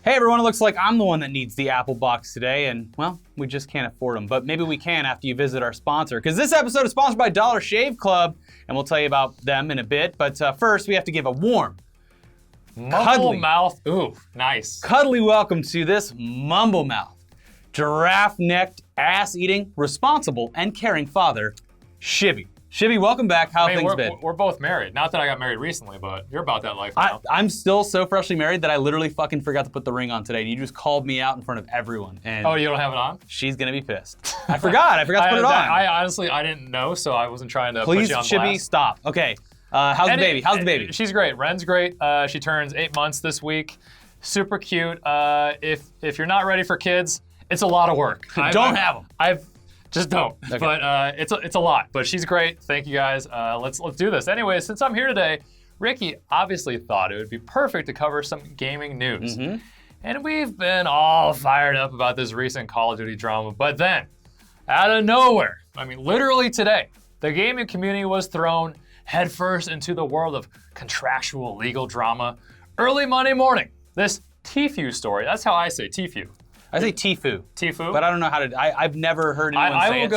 Hey everyone, it looks like I'm the one that needs the Apple box today, and well, we just can't afford them, but maybe we can after you visit our sponsor, because this episode is sponsored by Dollar Shave Club, and we'll tell you about them in a bit, but first we have to give a warm, Mumble mouth, ooh, nice. cuddly welcome to this mumble mouth, giraffe-necked, ass-eating, responsible, and caring father, Shivy. Shivy, welcome back. How have things been? We're both married. Not that I got married recently, but you're about that life now. I'm still so freshly married that I literally fucking forgot to put the ring on today. You just called me out in front of everyone. And oh, you don't have it on? She's gonna be pissed. I forgot to put it on. I honestly, I didn't know, so I wasn't trying to put you on Please, Shivy, stop. Okay, how's the baby? How's the baby? She's great. Ren's great. She turns 8 months this week. Super cute. If you're not ready for kids, it's a lot of work. Don't have them. Just don't. Okay. But it's a lot. But she's great. Thank you guys. Let's do this. Anyway, since I'm here today, Ricky obviously thought it would be perfect to cover some gaming news. Mm-hmm. And we've been all fired up about this recent Call of Duty drama. But then, out of nowhere, I mean literally today, the gaming community was thrown headfirst into the world of contractual legal drama. Early Monday morning, this Tfue story. That's how I say Tfue. I say Tfue. Tfue? But I don't know how to, I've never heard anyone say it.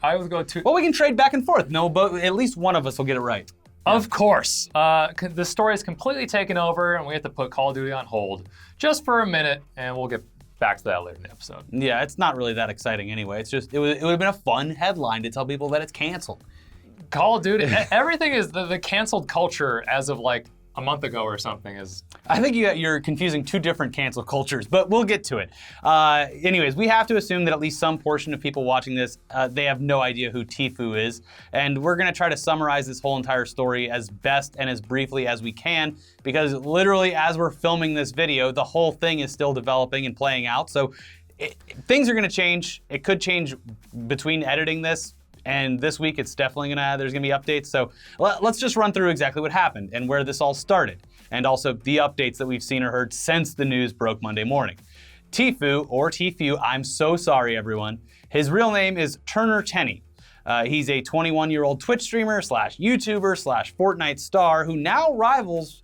I will go to. Well, we can trade back and forth. No, but at least one of us will get it right. Of course. The story is completely taken over and we have to put Call of Duty on hold just for a minute and we'll get back to that later in the episode. Yeah, it's not really that exciting anyway. It's just, it would have been a fun headline to tell people that it's canceled. Call of Duty, everything is the canceled culture as of like a month ago or something is. I think you're confusing two different cancel cultures, but we'll get to it. Anyways, we have to assume that at least some portion of people watching this, they have no idea who Tfue is. And we're gonna try to summarize this whole entire story as best and as briefly as we can, because literally as we're filming this video, the whole thing is still developing and playing out. So things are gonna change. It could change between editing this. And this week, it's definitely there's gonna be updates. So let's just run through exactly what happened and where this all started. And also the updates that we've seen or heard since the news broke Monday morning. Tfue, or Tfue, I'm so sorry everyone. His real name is Turner Tenney. He's a 21-year-old Twitch streamer / YouTuber / Fortnite star who now rivals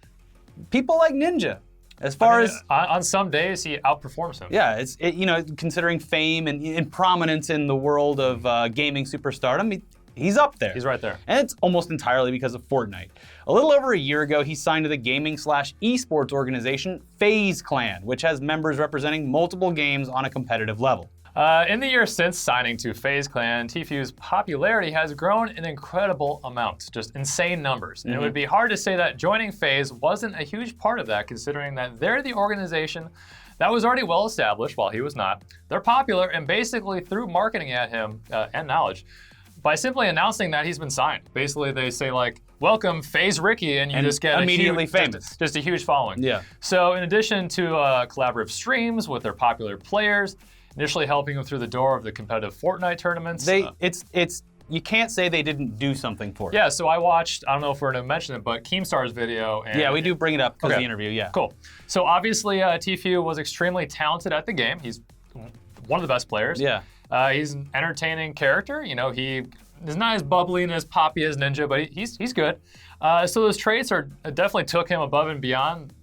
people like Ninja. As far as on some days he outperforms him. Yeah, considering fame and prominence in the world of gaming superstardom, he's up there. He's right there. And it's almost entirely because of Fortnite. A little over a year ago, he signed to the gaming / esports organization FaZe Clan, which has members representing multiple games on a competitive level. In the years since signing to FaZe Clan, Tfue's popularity has grown an incredible amount, just insane numbers. Mm-hmm. And it would be hard to say that joining FaZe wasn't a huge part of that, considering that they're the organization that was already well established while he was not. They're popular and basically through marketing at him and knowledge, by simply announcing that he's been signed. Basically they say like, welcome FaZe Ricky, and you just get immediately famous. Just a huge following. Yeah. So in addition to collaborative streams with their popular players, initially helping them through the door of the competitive Fortnite tournaments. You can't say they didn't do something for it. Yeah, so I watched, I don't know if we're gonna mention it, but Keemstar's video. And yeah, we do bring it up because of the interview, yeah. Cool. So obviously Tfue was extremely talented at the game. He's one of the best players. Yeah. He's an entertaining character. You know, he is not as bubbly and as poppy as Ninja, but he's good. So those traits definitely took him above and beyond,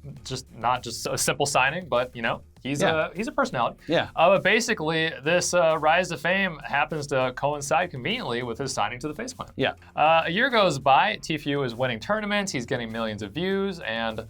not just a simple signing, but you know, he's a personality. Yeah. But basically, this rise to fame happens to coincide conveniently with his signing to the FaZe Clan. Yeah. A year goes by, Tfue is winning tournaments, he's getting millions of views, and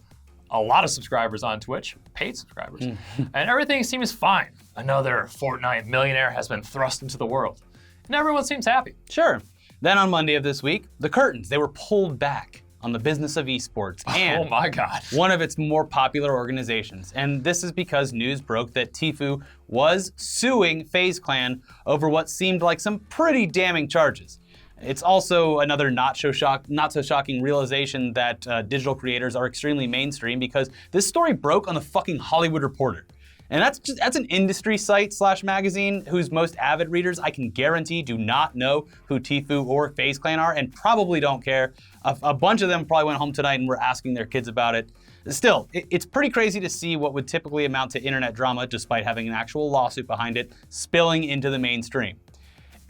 a lot of subscribers on Twitch, paid subscribers. And everything seems fine. Another Fortnite millionaire has been thrust into the world. And everyone seems happy. Sure. Then on Monday of this week, the curtains, they were pulled back on the business of esports and oh my God. One of its more popular organizations. And this is because news broke that Tfue was suing FaZe Clan over what seemed like some pretty damning charges. It's also another not so shocking realization that digital creators are extremely mainstream, because this story broke on the fucking Hollywood Reporter. And that's an industry site / magazine whose most avid readers, I can guarantee, do not know who Tfue or FaZe Clan are and probably don't care. A bunch of them probably went home tonight and were asking their kids about it. Still, it's pretty crazy to see what would typically amount to internet drama, despite having an actual lawsuit behind it, spilling into the mainstream.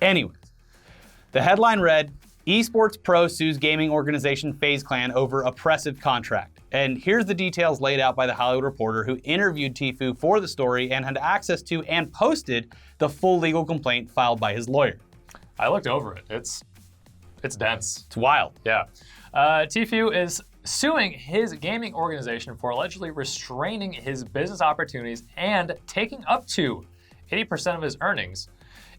Anyways, the headline read, Esports Pro sues gaming organization FaZe Clan over oppressive contract. And here's the details laid out by the Hollywood Reporter who interviewed Tfue for the story and had access to and posted the full legal complaint filed by his lawyer. I looked over it. It's dense. It's wild. Yeah. Tfue is suing his gaming organization for allegedly restraining his business opportunities and taking up to 80% of his earnings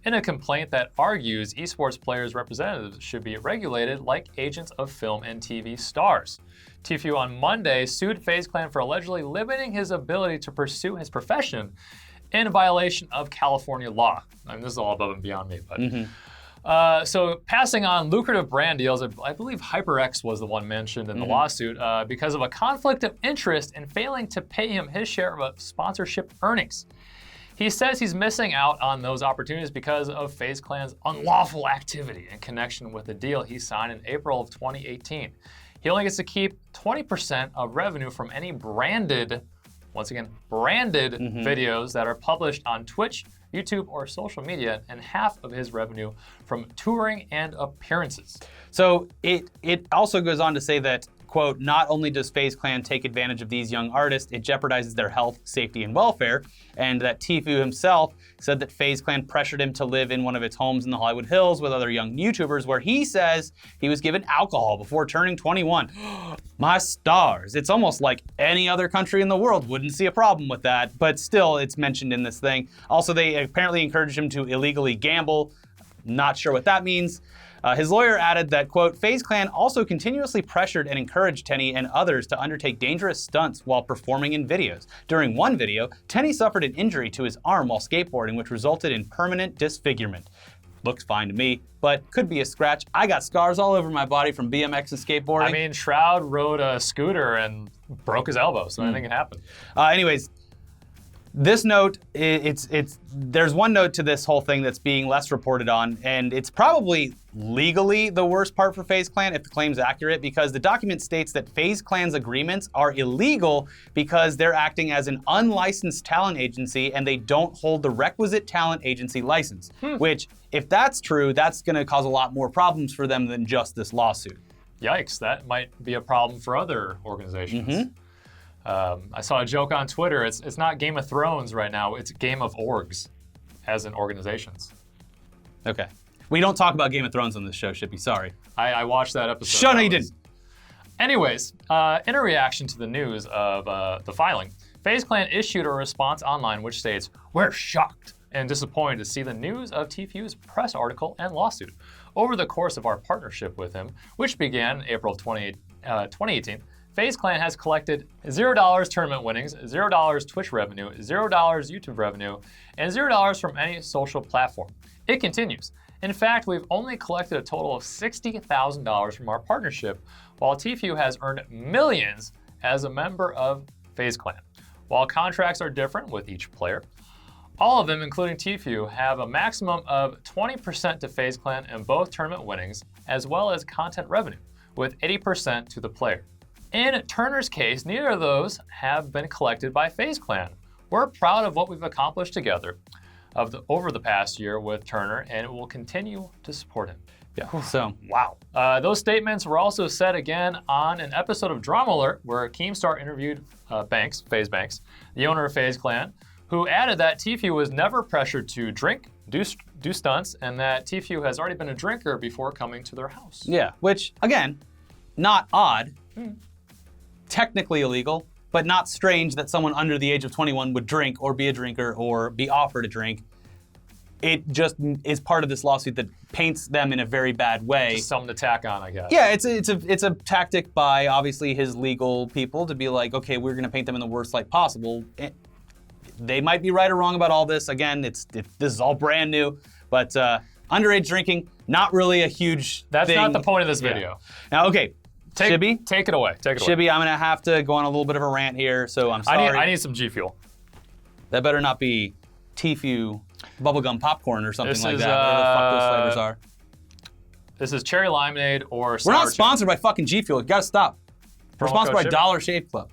in a complaint that argues esports players' representatives should be regulated like agents of film and TV stars. Tfue on Monday sued FaZe Clan for allegedly limiting his ability to pursue his profession in violation of California law. I mean, this is all above and beyond me, but so passing on lucrative brand deals, I believe HyperX was the one mentioned in the lawsuit, because of a conflict of interest in failing to pay him his share of sponsorship earnings. He says he's missing out on those opportunities because of FaZe Clan's unlawful activity in connection with the deal he signed in April of 2018. He only gets to keep 20% of revenue from any branded, once again, branded videos that are published on Twitch, YouTube, or social media, and half of his revenue from touring and appearances. So it also goes on to say that, quote, not only does FaZe Clan take advantage of these young artists, it jeopardizes their health, safety, and welfare, and that Tfue himself said that FaZe Clan pressured him to live in one of its homes in the Hollywood Hills with other young YouTubers, where he says he was given alcohol before turning 21. My stars. It's almost like any other country in the world wouldn't see a problem with that, but still, it's mentioned in this thing. Also, they apparently encouraged him to illegally gamble. Not sure what that means. His lawyer added that, quote, FaZe Clan also continuously pressured and encouraged Tenny and others to undertake dangerous stunts while performing in videos. During one video, Tenny suffered an injury to his arm while skateboarding, which resulted in permanent disfigurement. Looks fine to me, but could be a scratch. I got scars all over my body from BMX and skateboarding. I mean, Shroud rode a scooter and broke his elbow, so anything can happen. Anyways, this note, there's one note to this whole thing that's being less reported on, and it's probably legally the worst part for FaZe Clan if the claim's accurate, because the document states that FaZe Clan's agreements are illegal because they're acting as an unlicensed talent agency and they don't hold the requisite talent agency license, which, if that's true, that's gonna cause a lot more problems for them than just this lawsuit. Yikes, that might be a problem for other organizations. I saw a joke on Twitter. It's not Game of Thrones right now. It's Game of Orgs, as in organizations. Okay. We don't talk about Game of Thrones on this show, Shippy. Sorry. I watched that episode. Shut up, you didn't. Anyways, in a reaction to the news of the filing, FaZe Clan issued a response online which states, "We're shocked and disappointed to see the news of Tfue's press article and lawsuit. Over the course of our partnership with him, which began April 2018, FaZe Clan has collected $0 tournament winnings, $0 Twitch revenue, $0 YouTube revenue, and $0 from any social platform." It continues. "In fact, we've only collected a total of $60,000 from our partnership, while Tfue has earned millions as a member of FaZe Clan. While contracts are different with each player, all of them, including Tfue, have a maximum of 20% to FaZe Clan in both tournament winnings, as well as content revenue, with 80% to the player. In Turner's case, neither of those have been collected by FaZe Clan. We're proud of what we've accomplished together over the past year with Turner, and will continue to support him." Yeah, so. Wow. Those statements were also said again on an episode of Drama Alert, where Keemstar interviewed FaZe Banks, the owner of FaZe Clan, who added that Tfue was never pressured to drink, do stunts, and that Tfue has already been a drinker before coming to their house. Yeah, which, again, not odd. Technically illegal, but not strange that someone under the age of 21 would drink or be a drinker or be offered a drink. It just is part of this lawsuit that paints them in a very bad way. Just something to tack on, I guess. Yeah, it's a tactic by obviously his legal people to be like, okay, we're gonna paint them in the worst light possible. They might be right or wrong about all this. Again, this is all brand new, but underage drinking, not really a huge thing. That's not the point of this video. Now, okay. Shibby? Take it away. Shibby, I'm gonna have to go on a little bit of a rant here, so I'm sorry. I need some G Fuel. That better not be Tfue bubblegum popcorn or something like that. Whatever the fuck those flavors are. This is cherry limonade or sour. We're not sponsored by fucking G Fuel. You gotta stop. We're sponsored by Shibby. Dollar Shave Club.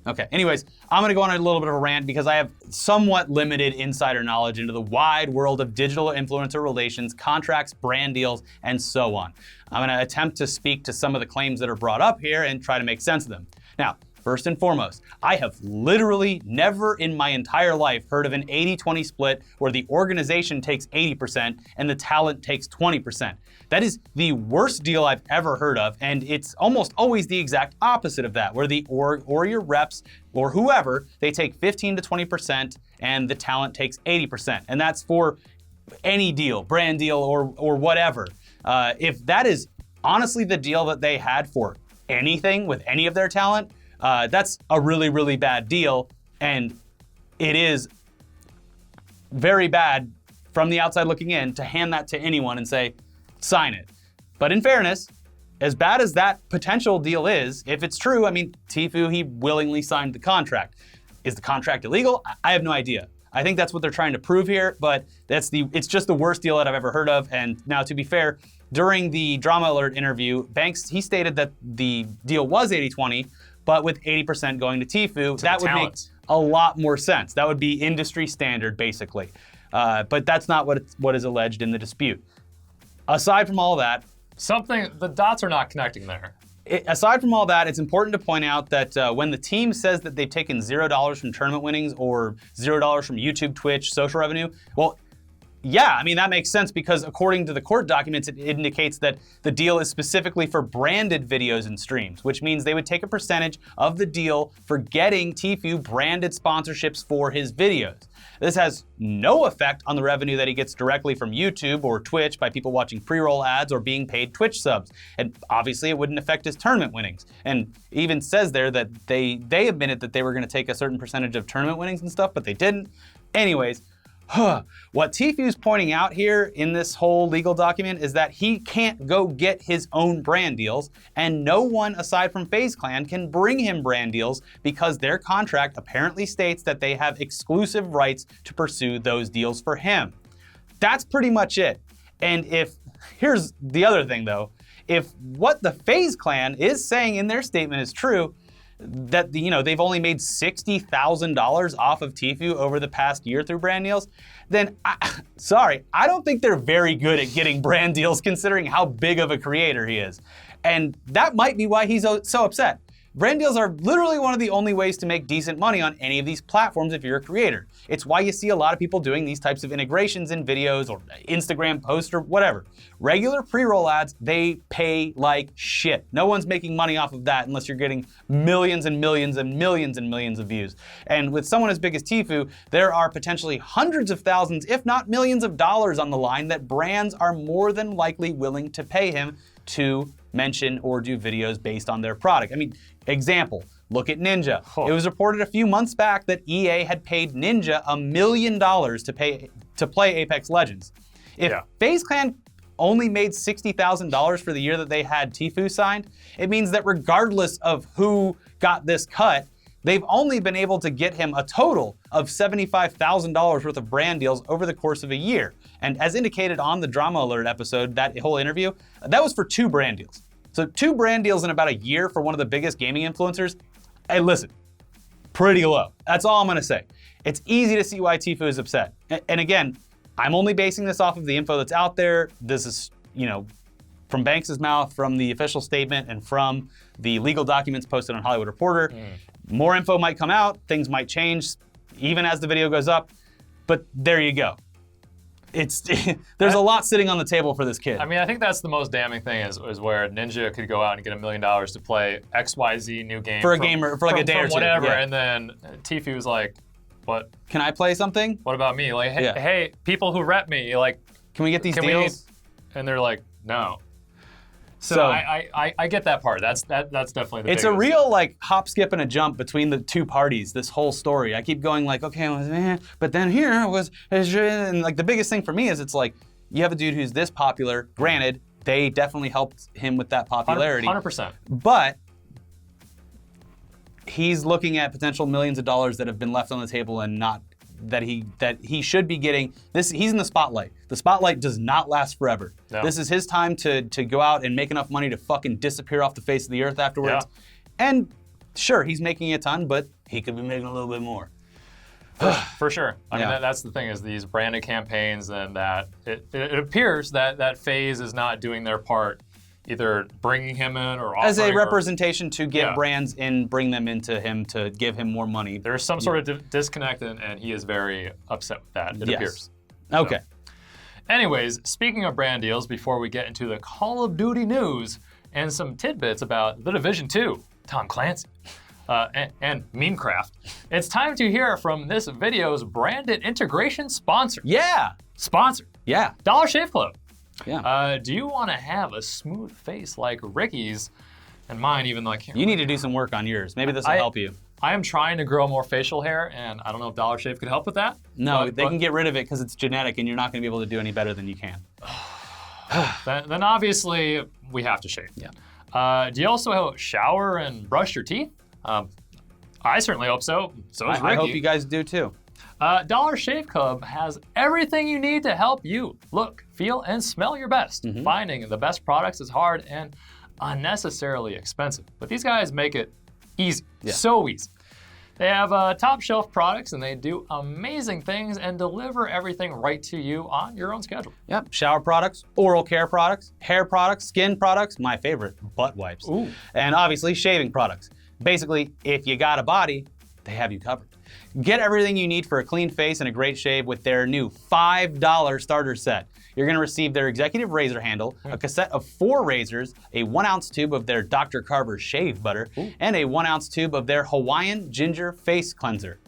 Okay, anyways, I'm gonna go on a little bit of a rant because I have somewhat limited insider knowledge into the wide world of digital influencer relations, contracts, brand deals, and so on. I'm gonna attempt to speak to some of the claims that are brought up here and try to make sense of them. Now, first and foremost, I have literally never in my entire life heard of an 80-20 split where the organization takes 80% and the talent takes 20%. That is the worst deal I've ever heard of, and it's almost always the exact opposite of that, where the org or your reps or whoever, they take 15 to 20% and the talent takes 80%. And that's for any deal, brand deal or whatever. If that is honestly the deal that they had for anything with any of their talent, that's a really, really bad deal, and it is very bad from the outside looking in to hand that to anyone and say, sign it. But in fairness, as bad as that potential deal is, if it's true, I mean, Tfue, he willingly signed the contract. Is the contract illegal? I have no idea. I think that's what they're trying to prove here, but it's just the worst deal that I've ever heard of. And now, to be fair, during the Drama Alert interview, Banks, he stated that the deal was 80-20, but with 80% going to Tfue, that would make a lot more sense. That would be industry standard, basically. But that's not what is alleged in the dispute. Aside from all that, the dots are not connecting there. Aside from all that, it's important to point out that when the team says that they've taken $0 from tournament winnings or $0 from YouTube, Twitch, social revenue, well, yeah, I mean, that makes sense because according to the court documents, it indicates that the deal is specifically for branded videos and streams, which means they would take a percentage of the deal for getting Tfue branded sponsorships for his videos. This has no effect on the revenue that he gets directly from YouTube or Twitch by people watching pre-roll ads or being paid Twitch subs. And obviously it wouldn't affect his tournament winnings. And even says there that they admitted that they were gonna take a certain percentage of tournament winnings and stuff, but they didn't. Anyways, what Tfue's pointing out here in this whole legal document is that he can't go get his own brand deals, and no one aside from FaZe Clan can bring him brand deals because their contract apparently states that they have exclusive rights to pursue those deals for him. That's pretty much it. And here's the other thing though, if what the FaZe Clan is saying in their statement is true, that they've only made $60,000 off of Tfue over the past year through brand deals, then I don't think they're very good at getting brand deals considering how big of a creator he is. And that might be why he's so upset. Brand deals are literally one of the only ways to make decent money on any of these platforms if you're a creator. It's why you see a lot of people doing these types of integrations in videos or Instagram posts or whatever. Regular pre-roll ads, they pay like shit. No one's making money off of that unless you're getting millions and millions and millions and millions of views. And with someone as big as Tfue, there are potentially hundreds of thousands, if not millions of dollars on the line that brands are more than likely willing to pay him to mention or do videos based on their product. I mean, example, look at Ninja. It was reported a few months back that EA had paid Ninja $1 million to play Apex Legends. If FaZe Clan only made $60,000 for the year that they had Tfue signed, it means that regardless of who got this cut, they've only been able to get him a total of $75,000 worth of brand deals over the course of a year. And as indicated on the Drama Alert episode, that whole interview, that was for 2 brand deals. So 2 brand deals in about a year for one of the biggest gaming influencers. Hey, listen, pretty low. That's all I'm gonna say. It's easy to see why Tfue is upset. And again, I'm only basing this off of the info that's out there. This is, from Banks' mouth, from the official statement, and from the legal documents posted on Hollywood Reporter. More info might come out, things might change, even as the video goes up, but there you go. There's a lot sitting on the table for this kid. I mean, I think that's the most damning thing is where Ninja could go out and get $1 million to play XYZ new game for a day or two, whatever, and then Tfue was like, "What? Can I play something? What about me? Like, hey, people who rep me, like, can we get these deals?" And they're like, "No." So I get that part. That's definitely the It's biggest. a real like hop, skip, and a jump between the two parties, this whole story. I keep going like, okay, man, but then here was, and like the biggest thing for me is it's like, you have a dude who's this popular, granted, they definitely helped him with that popularity. 100%. But he's looking at potential millions of dollars that have been left on the table and not that he should be getting. He's in the spotlight. The spotlight does not last forever. No. This is his time to go out and make enough money to fucking disappear off the face of the earth afterwards. Yeah. And sure, he's making a ton, but he could be making a little bit more. For sure. I mean, that's the thing is these branded campaigns and that it appears that FaZe is not doing their part either bringing him in or offering, as a representation to get Yeah. brands in, bring them into him to give him more money. There's some sort of disconnect, and he is very upset with that, it Yes. appears. Okay. Anyways, speaking of brand deals, before we get into the Call of Duty news and some tidbits about The Division 2, Tom Clancy, and Memecraft, it's time to hear from this video's branded integration sponsor. Yeah. Sponsor, Yeah. Dollar Shave Club. Yeah. Do you want to have a smooth face like Ricky's and mine, even though I can't? You need to do some work on yours. Maybe this will help you. I am trying to grow more facial hair, and I don't know if Dollar Shave could help with that. No, they can get rid of it because it's genetic, and you're not going to be able to do any better than you can. Then obviously we have to shave. Yeah. Do you also shower and brush your teeth? I certainly hope so. So does Ricky. I hope you guys do too. Dollar Shave Club has everything you need to help you look, feel, and smell your best. Finding the best products is hard and unnecessarily expensive, but these guys make it easy, so easy. They have top shelf products and they do amazing things and deliver everything right to you on your own schedule. Yep. Shower products, oral care products, hair products, skin products, my favorite, butt wipes. Ooh. And obviously shaving products. Basically, if you got a body, they have you covered. Get everything you need for a clean face and a great shave with their new $5 starter set. You're going to receive their executive razor handle, a cassette of 4 razors, a 1-ounce tube of their Dr. Carver shave butter, and a 1-ounce tube of their Hawaiian ginger face cleanser.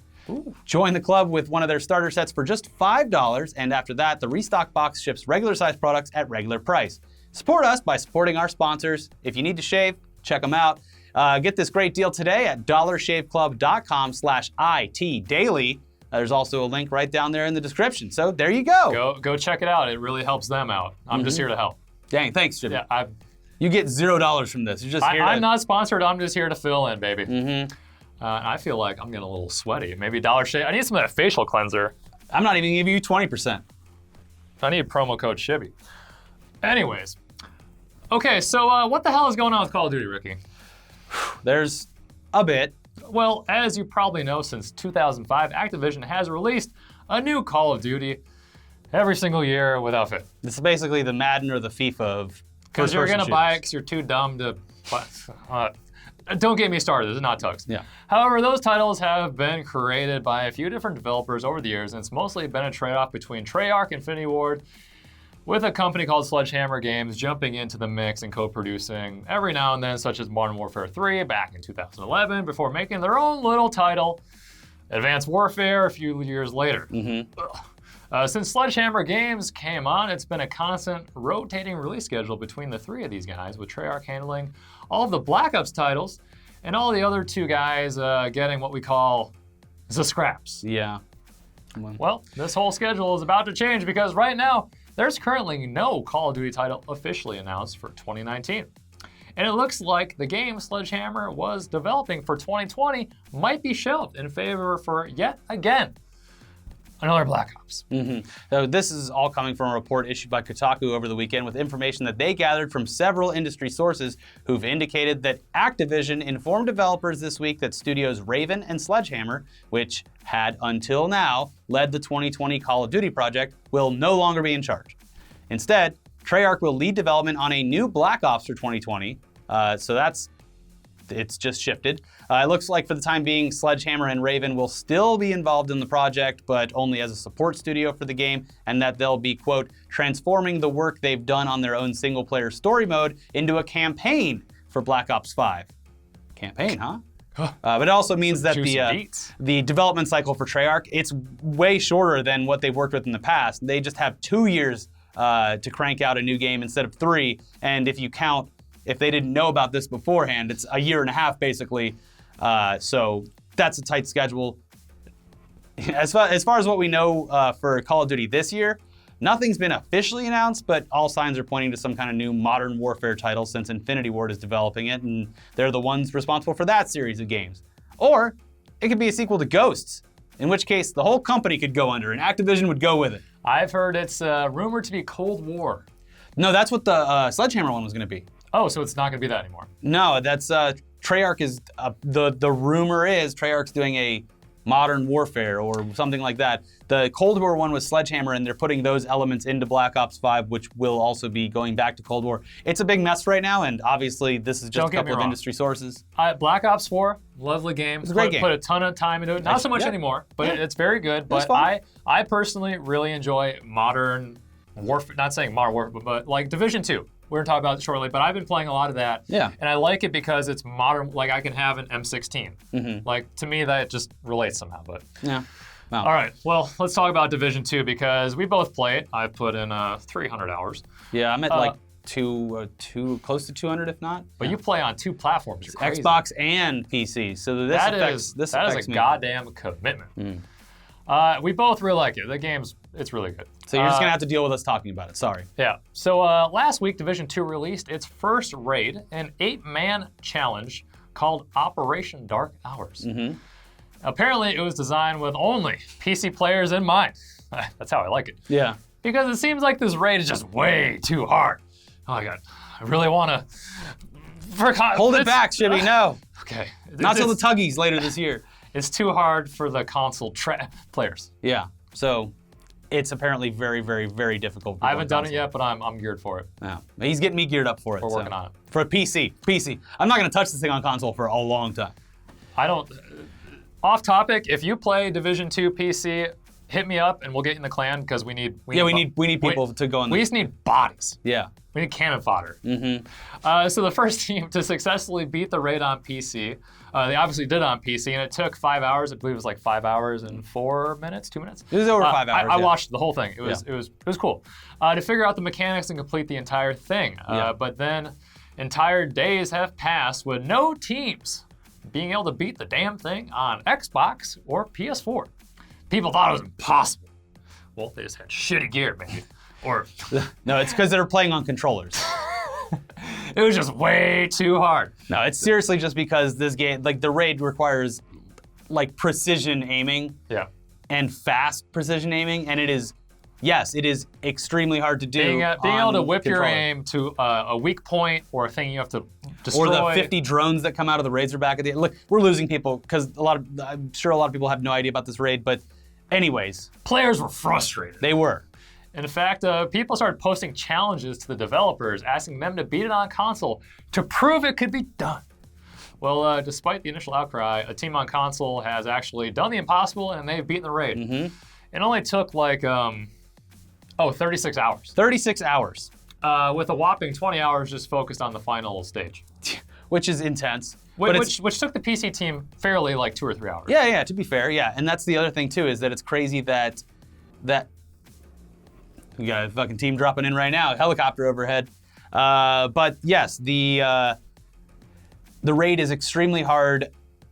Join the club with one of their starter sets for just $5, and after that, the restock box ships regular size products at regular price. Support us by supporting our sponsors. If you need to shave, check them out. Get this great deal today at dollarshaveclub.com/itdaily. There's also a link right down there in the description. So there you go. Go check it out. It really helps them out. I'm just here to help. Dang, thanks, Jimmy. Yeah, You get $0 from this. You're just here I'm not sponsored. I'm just here to fill in, baby. I feel like I'm getting a little sweaty. Maybe Dollar Shave. I need some of that facial cleanser. I'm not even giving you 20%. I need promo code Shibby. Anyways. Okay, so what the hell is going on with Call of Duty, Ricky? There's a bit. Well, as you probably know, since 2005, Activision has released a new Call of Duty every single year without fail. This is basically the Madden or the FIFA of Because you're first-person going to buy it shooters. because you're too dumb to... don't get me started. This is not Tugs. Yeah. However, those titles have been created by a few different developers over the years, and it's mostly been a trade-off between Treyarch, Infinity Ward, with a company called Sledgehammer Games jumping into the mix and co-producing every now and then, such as Modern Warfare 3 back in 2011, before making their own little title, Advanced Warfare, a few years later. Since Sledgehammer Games came on, it's been a constant rotating release schedule between the 3 of these guys, with Treyarch handling all of the Black Ops titles, and all the other 2 guys getting what we call the scraps. Yeah. Well, this whole schedule is about to change because right now, there's currently no Call of Duty title officially announced for 2019. And it looks like the game Sledgehammer was developing for 2020 might be shelved in favor for, yet again, another Black Ops. So this is all coming from a report issued by Kotaku over the weekend with information that they gathered from several industry sources who've indicated that Activision informed developers this week that studios Raven and Sledgehammer, which had until now led the 2020 Call of Duty project, will no longer be in charge. Instead, Treyarch will lead development on a new Black Ops for 2020, so it's just shifted. It looks like for the time being, Sledgehammer and Raven will still be involved in the project, but only as a support studio for the game, and that they'll be, quote, transforming the work they've done on their own single-player story mode into a campaign for Black Ops 5. Campaign, huh? But it also means that the development cycle for Treyarch, it's way shorter than what they've worked with in the past. They just have 2 years to crank out a new game instead of 3, and if you count, if they didn't know about this beforehand, it's a year and a half basically. So that's a tight schedule. As far as what we know for Call of Duty this year, nothing's been officially announced, but all signs are pointing to some kind of new Modern Warfare title since Infinity Ward is developing it, and they're the ones responsible for that series of games. Or it could be a sequel to Ghosts, in which case the whole company could go under and Activision would go with it. I've heard it's rumored to be Cold War. No, that's what the Sledgehammer one was going to be. Oh, so it's not going to be that anymore. No, that's Treyarch is the rumor is Treyarch's doing a Modern Warfare or something like that. The Cold War one was Sledgehammer, and they're putting those elements into Black Ops 5, which will also be going back to Cold War. It's a big mess right now, and obviously this is just a couple of industry sources. Black Ops 4, lovely game. It's a great game. Put a ton of time into it. Not so much anymore, but it's very good. But I personally really enjoy Modern Warfare, not saying Modern Warfare, but like Division 2. We're going to talk about it shortly, but I've been playing a lot of that. Yeah. And I like it because it's modern, like I can have an M16. Like, to me, that just relates somehow, but. Yeah. Wow. All right, well, let's talk about Division 2 because we both play it. I've put in 300 hours. Yeah, I'm at like close to 200 if not. But you play on 2 platforms. You're crazy. Xbox and PC, so this affects a me. Goddamn commitment. We both really like it. It's really good. So you're just gonna have to deal with us talking about it. Sorry. Yeah. So last week, Division 2 released its first raid, an 8-man challenge called Operation Dark Hours. Apparently, it was designed with only PC players in mind. That's how I like it. Yeah. Because it seems like this raid is just way too hard. Oh my God, I really want to. Hold it back, Shibby. No. Okay. Not till the Tuggies later this year. It's too hard for the console players. Yeah. So it's apparently very, very, very difficult. I haven't done it yet, but I'm geared for it. Yeah. He's getting me geared up for it. We're working on it. For a PC. I'm not going to touch this thing on console for a long time. I don't. Off topic, if you play Division 2 PC, hit me up and we'll get in the clan because we need people to go in. We just need bodies. Yeah. We need cannon fodder. So the first team to successfully beat the raid on PC, they obviously did on PC, and it took 5 hours. I believe it was like 5 hours and 4 minutes, 2 minutes. It was over 5 hours. I watched the whole thing. It was cool to figure out the mechanics and complete the entire thing. But then entire days have passed with no teams being able to beat the damn thing on Xbox or PS4. People thought it was impossible. Well, they just had shitty gear, maybe. Or no, it's because they're playing on controllers. It was just way too hard. No, it's seriously just because this game, like the raid requires like precision aiming. Yeah. And fast precision aiming, and it is extremely hard to do. Being able to whip your aim to a weak point or a thing you have to destroy. Or the 50 drones that come out of the raids are back at the end. Look, we're losing people because I'm sure a lot of people have no idea about this raid, but anyways. Players were frustrated. They were. In fact, people started posting challenges to the developers, asking them to beat it on console to prove it could be done. Well, despite the initial outcry, a team on console has actually done the impossible and they've beaten the raid. It only took like, 36 hours. 36 hours. With a whopping 20 hours just focused on the final stage. Which is intense. Which took the PC team fairly like 2 or 3 hours. Yeah, to be fair, yeah. And that's the other thing too, is that it's crazy that we got a fucking team dropping in right now, helicopter overhead. But yes, the raid is extremely hard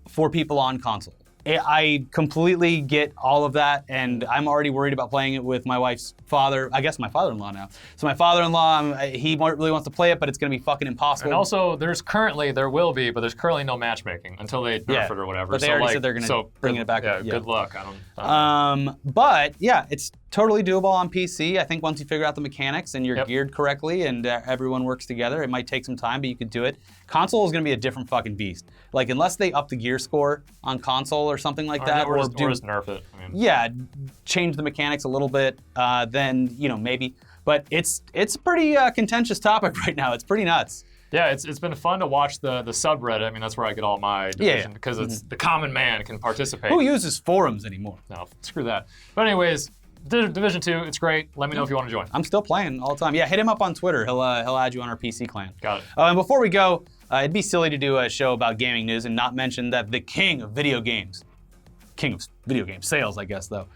for people on console. I completely get all of that, and I'm already worried about playing it with my wife's father. I guess my father-in-law now. So my father-in-law, he really wants to play it, but it's going to be fucking impossible. And also, there's currently no matchmaking until they nerf it or whatever. But they already said they're going to bring it back. Yeah, good luck. I don't but yeah, it's totally doable on PC. I think once you figure out the mechanics and you're geared correctly and everyone works together, it might take some time, but you could do it. Console is going to be a different fucking beast. Like, unless they up the gear score on console or something like that, or just nerf it. I mean. Yeah, change the mechanics a little bit, then, maybe. But it's a pretty contentious topic right now. It's pretty nuts. Yeah, it's been fun to watch the subreddit. I mean, that's where I get all my division, because it's the common man can participate. Who uses forums anymore? No, screw that. But anyways, Division 2, it's great. Let me know if you want to join. I'm still playing all the time. Yeah, hit him up on Twitter. He'll add you on our PC clan. Got it. And before we go, it'd be silly to do a show about gaming news and not mention that the king of video games sales, I guess, though,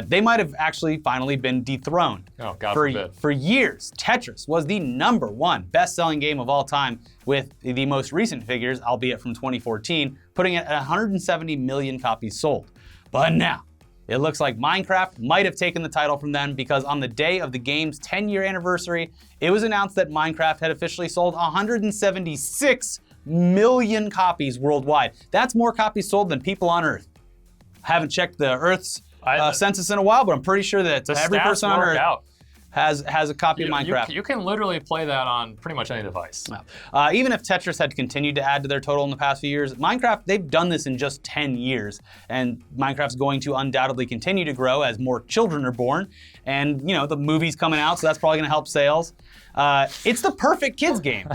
they might have actually finally been dethroned. Oh, God forbid. For years, Tetris was the #1 best-selling game of all time, with the most recent figures, albeit from 2014, putting it at 170 million copies sold. But now, it looks like Minecraft might have taken the title from them, because on the day of the game's 10-year anniversary, it was announced that Minecraft had officially sold 176 million copies worldwide. That's more copies sold than people on Earth. Haven't checked the Earth's census in a while, but I'm pretty sure that every person on Earth has a copy of Minecraft. You can literally play that on pretty much any device. Even if Tetris had continued to add to their total in the past few years, Minecraft, they've done this in just 10 years. And Minecraft's going to undoubtedly continue to grow as more children are born. And, you know, the movie's coming out, so that's probably going to help sales. It's the perfect kids game.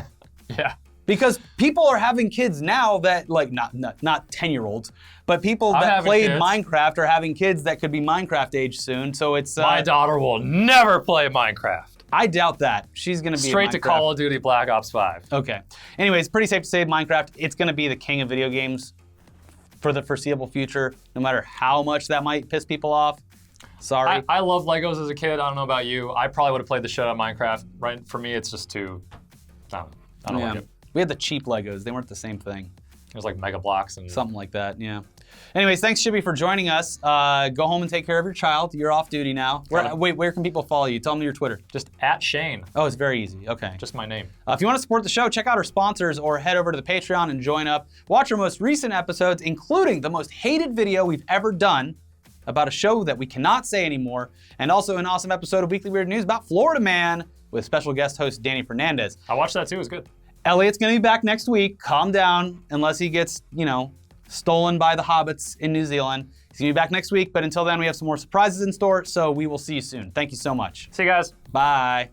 Yeah. Because people are having kids now that, like, not 10-year-olds, but people that played Minecraft are having kids that could be Minecraft age soon. So it's my daughter will never play Minecraft. I doubt that. She's gonna be straight to Call of Duty Black Ops 5. Okay. Anyways, pretty safe to say Minecraft, it's gonna be the king of video games for the foreseeable future, no matter how much that might piss people off. Sorry. I love Legos as a kid. I don't know about you. I probably would have played the shit out of Minecraft. Right? For me, it's just too. I don't like it. We had the cheap Legos. They weren't the same thing. It was like Mega Blocks and something like that. Yeah. Anyways, thanks Shippy for joining us. Go home and take care of your child. You're off duty now. Where can people follow you? Tell them your Twitter. Just @Shane. Oh, it's very easy. Okay. Just my name. If you want to support the show, check out our sponsors or head over to the Patreon and join up. Watch our most recent episodes, including the most hated video we've ever done about a show that we cannot say anymore, and also an awesome episode of Weekly Weird News about Florida Man with special guest host Danny Fernandez. I watched that too. It was good. Elliot's gonna be back next week. Calm down, unless he gets, you know, stolen by the hobbits in New Zealand. He's gonna be back next week, but until then, we have some more surprises in store, so we will see you soon. Thank you so much. See you guys. Bye.